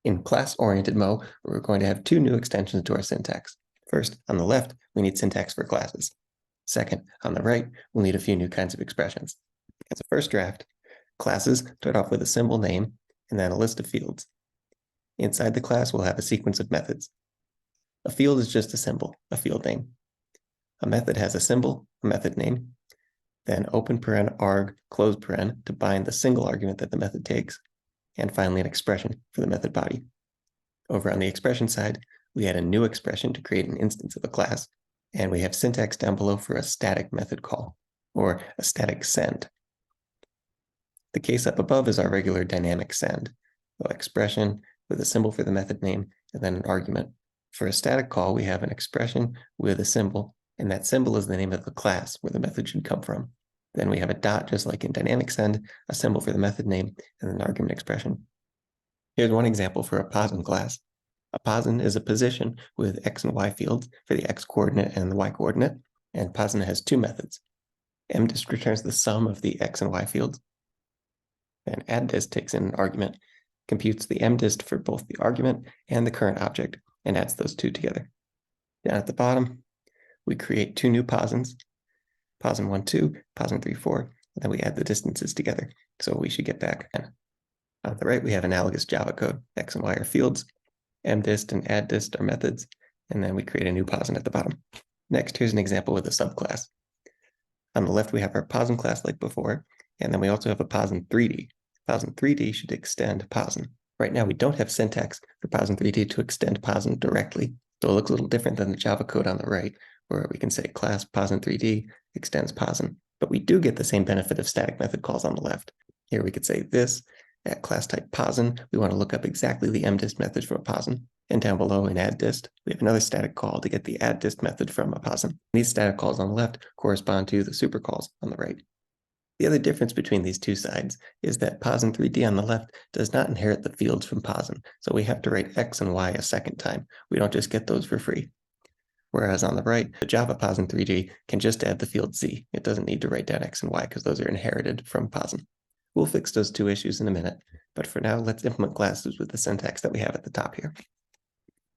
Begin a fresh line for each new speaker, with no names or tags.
In class-oriented Mo, we're going to have two new extensions to our syntax. First, on the left, we need syntax for classes. Second, on the right, we'll need a few new kinds of expressions. As a first draft, classes start off with a symbol name and then a list of fields. Inside the class, we'll have a sequence of methods. A field is just a symbol, a field name. A method has a symbol, a method name, then open paren arg close paren to bind the single argument that the method takes, and finally an expression for the method body. Over on the expression side, we add a new expression to create an instance of a class, and we have syntax down below for a static method call, or a static send. The case up above is our regular dynamic send, an expression with a symbol for the method name, and then an argument. For a static call, we have an expression with a symbol, and that symbol is the name of the class where the method should come from. Then we have a dot, just like in dynamic send, a symbol for the method name, and an argument expression. Here's one example for a posin class. A posin is a position with x and y fields for the x coordinate and the y coordinate, and posin has two methods. mdist returns the sum of the x and y fields, and addDist takes in an argument, computes the mdist for both the argument and the current object, and adds those two together. Down at the bottom, we create two new posins, posin 1, 2, posin 3, 4, and then we add the distances together. So we should get back 10. On the right, we have analogous Java code. X and Y are fields, mdist and addDist are methods, and then we create a new posin at the bottom. Next, here's an example with a subclass. On the left, we have our posin class like before, and then we also have a posin 3D. Posin 3D should extend posin. Right now, we don't have syntax for posin 3D to extend posin directly, so it looks a little different than the Java code on the right, where we can say class posin 3D extends posin, but we do get the same benefit of static method calls on the left. Here we could say this, at class type posin, we want to look up exactly the mdist method from a posin, and down below in addDist, we have another static call to get the addDist method from a posin. These static calls on the left correspond to the super calls on the right. The other difference between these two sides is that posin 3D on the left does not inherit the fields from posin, so we have to write x and y a second time. We don't just get those for free. Whereas on the right, the Java posin 3D can just add the field z. It doesn't need to write down x and y because those are inherited from posin. We'll fix those two issues in a minute, but for now, let's implement classes with the syntax that we have at the top here.